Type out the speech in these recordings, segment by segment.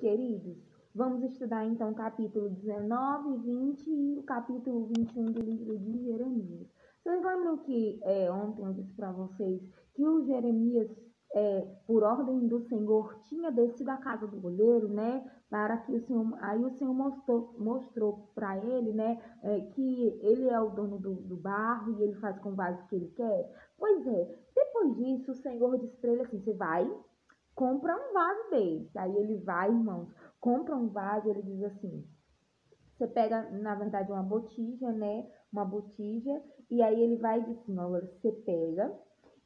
Queridos, vamos estudar então o capítulo 19, 20 e o capítulo 21 do livro de Jeremias. Vocês lembram que ontem eu disse para vocês que o Jeremias, por ordem do Senhor, tinha descido à casa do oleiro, né? Para que o Senhor mostrou para ele, né? Que ele é o dono do barro e ele faz com o vaso que ele quer. Pois é, depois disso o Senhor disse para ele assim: você vai, compra um vaso desse. Aí ele vai, irmãos, compra um vaso, ele diz assim, você pega, na verdade, uma botija, né? Uma botija, e aí ele vai e diz assim, olha, você pega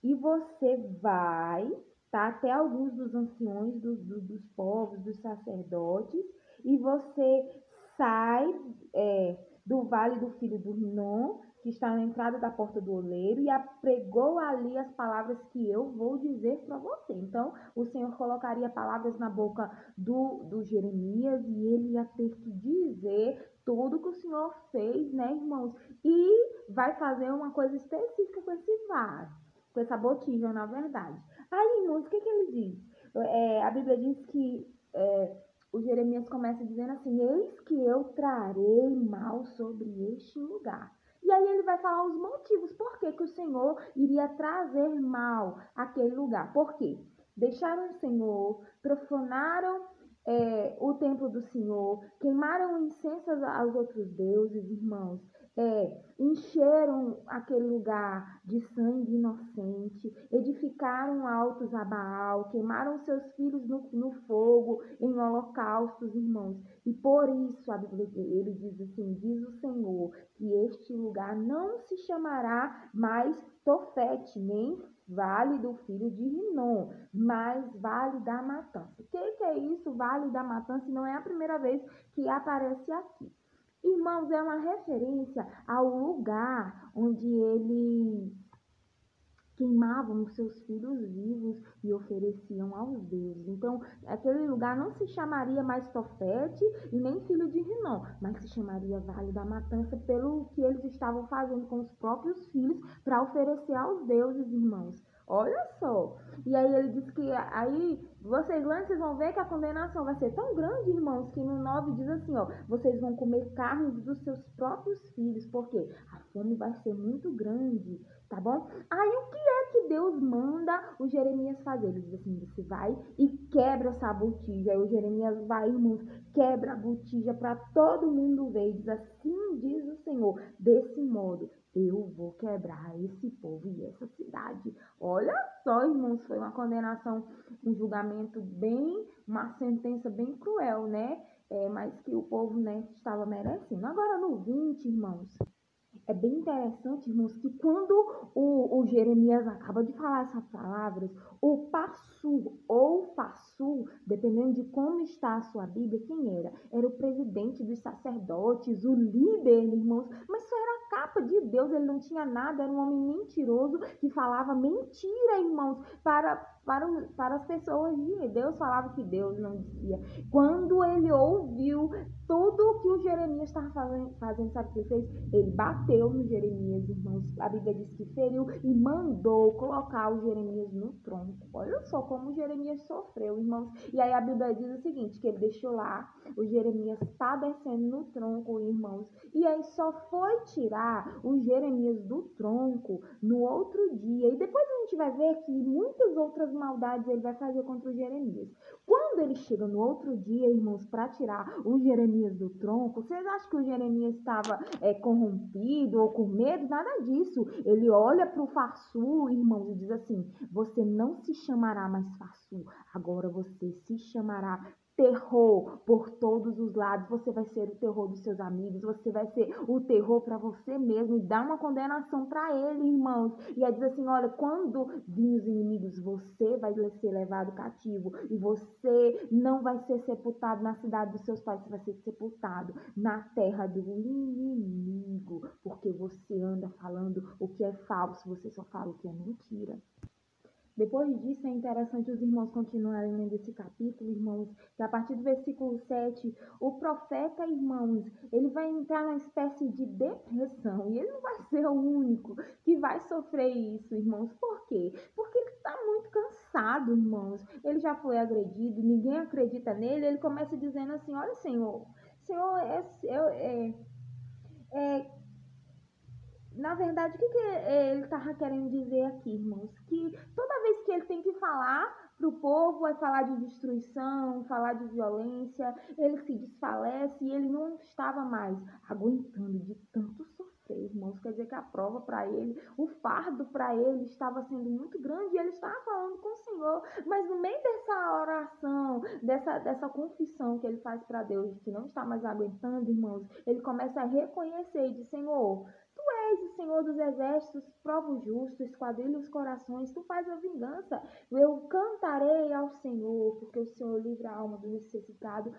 e você vai, tá? Até alguns dos anciões dos povos, dos sacerdotes, e você sai do vale do filho do Rinom, que está na entrada da porta do oleiro, e apregou ali as palavras que eu vou dizer para você. Então, o Senhor colocaria palavras na boca do Jeremias, e ele ia ter que dizer tudo que o Senhor fez, né, irmãos? E vai fazer uma coisa específica com esse vaso, com essa botija, na verdade. Aí, irmãos, o que ele diz? A Bíblia diz que o Jeremias começa dizendo assim, eis que eu trarei mal sobre este lugar. E aí ele vai falar os motivos por que o Senhor iria trazer mal àquele lugar. Por quê? Deixaram o Senhor, profanaram o templo do Senhor, queimaram incensas aos outros deuses, irmãos, encheram aquele lugar de sangue inocente, edificaram altos a Baal, queimaram seus filhos no fogo, em holocaustos, irmãos. E por isso, a Bíblia, ele diz assim, diz o Senhor, que este lugar não se chamará mais Tofete, nem Vale do filho de Rinom, mas Vale da Matança. O que é isso, Vale da Matança? Não é a primeira vez que aparece aqui. Irmãos, é uma referência ao lugar onde eles queimavam os seus filhos vivos e ofereciam aos deuses. Então, aquele lugar não se chamaria mais Tofete e nem filho de Rinom, mas se chamaria Vale da Matança pelo que eles estavam fazendo com os próprios filhos para oferecer aos deuses, irmãos. Olha só. E aí ele diz que aí vocês vão ver que a condenação vai ser tão grande, irmãos, que no 9 diz assim, ó, vocês vão comer carne dos seus próprios filhos, porque a fome vai ser muito grande, tá bom? Aí o que Deus manda o Jeremias fazer? Ele diz assim, você vai e quebra essa botija. Aí o Jeremias vai, irmãos, quebra a botija para todo mundo ver. E diz assim, diz o Senhor, desse modo eu vou quebrar esse povo e essa cidade. Olha só, irmãos, foi uma condenação, um julgamento uma sentença bem cruel, né? Mas que o povo, né, estava merecendo. Agora no 20, irmãos, é bem interessante, irmãos, que quando o Jeremias acaba de falar essas palavras, o Passur ou Fassur, dependendo de como está a sua Bíblia, quem era? Era o presidente dos sacerdotes, o líder, irmãos, mas só era a capa de Deus, ele não tinha nada, era um homem mentiroso que falava mentira, irmãos, para as pessoas de Deus, falava que Deus não dizia. Quando ele ouviu tudo o que o Jeremias estava fazendo, sabe o que ele fez? Ele bateu no Jeremias, irmãos. A Bíblia diz que feriu e mandou colocar o Jeremias no tronco. Olha só como o Jeremias sofreu, irmãos. E aí a Bíblia diz o seguinte, que ele deixou lá o Jeremias padecendo no tronco, irmãos. E aí só foi tirar o Jeremias do tronco no outro dia. E depois a gente vai ver que muitas outras maldades ele vai fazer contra o Jeremias. Quando ele chega no outro dia, irmãos, para tirar o Jeremias do tronco, vocês acham que o Jeremias estava corrompido ou com medo? Nada disso. Ele olha para o Fassur, irmãos, e diz assim, você não se chamará mais Fassur, agora você se chamará terror por todos os lados, você vai ser o terror dos seus amigos, você vai ser o terror para você mesmo e dá uma condenação para ele, irmãos. E aí diz assim, olha, quando vir os inimigos, você vai ser levado cativo e você não vai ser sepultado na cidade dos seus pais, você vai ser sepultado na terra do inimigo, porque você anda falando o que é falso, você só fala o que é mentira. Depois disso, é interessante os irmãos continuarem lendo esse capítulo, irmãos, que a partir do versículo 7, o profeta, irmãos, ele vai entrar numa espécie de depressão, e ele não vai ser o único que vai sofrer isso, irmãos. Por quê? Porque ele está muito cansado. cansado, irmãos. Ele já foi agredido, ninguém acredita nele. Ele começa dizendo assim: olha, Senhor, é na verdade, o que ele estava querendo dizer aqui, irmãos? Que toda vez que ele tem que falar para o povo, vai falar de destruição, falar de violência, ele se desfalece e ele não estava mais aguentando de tanto sofrer, irmãos. Quer dizer que a prova para ele, o fardo para ele estava sendo muito grande e ele estava falando com o Senhor. Mas no meio dessa oração, dessa confissão que ele faz para Deus, de que não está mais aguentando, irmãos, ele começa a reconhecer e diz: Senhor, Tu és o Senhor dos exércitos, prova o justo, esquadrilha os corações, tu faz a vingança. Eu cantarei ao Senhor, porque o Senhor livra a alma do necessitado,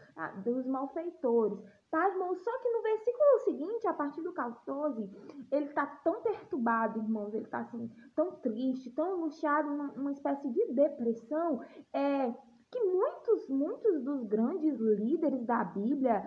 dos malfeitores. Tá, irmãos? Só que no versículo seguinte, a partir do 14, ele está tão perturbado, irmãos, ele está assim, tão triste, tão angustiado, uma espécie de depressão, que muitos dos grandes líderes da Bíblia,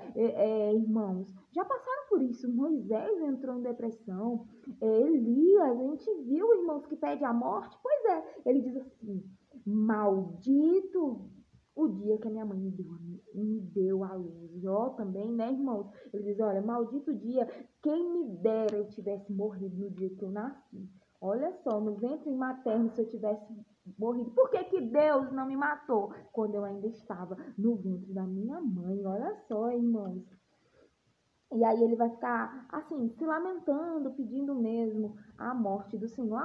irmãos, já passaram por isso. Moisés entrou em depressão, Elias, a gente viu, irmãos, que pede a morte. Pois é, ele diz assim: maldito o dia que a minha mãe me deu a luz. Jó também, né, irmãos? Ele diz: olha, maldito o dia, quem me dera eu tivesse morrido no dia que eu nasci. Olha só, no ventre materno, se eu tivesse morrido, por que que Deus não me matou quando eu ainda estava no ventre da minha mãe? Olha só, irmãos. E aí ele vai ficar assim, se lamentando, pedindo mesmo a morte do Senhor.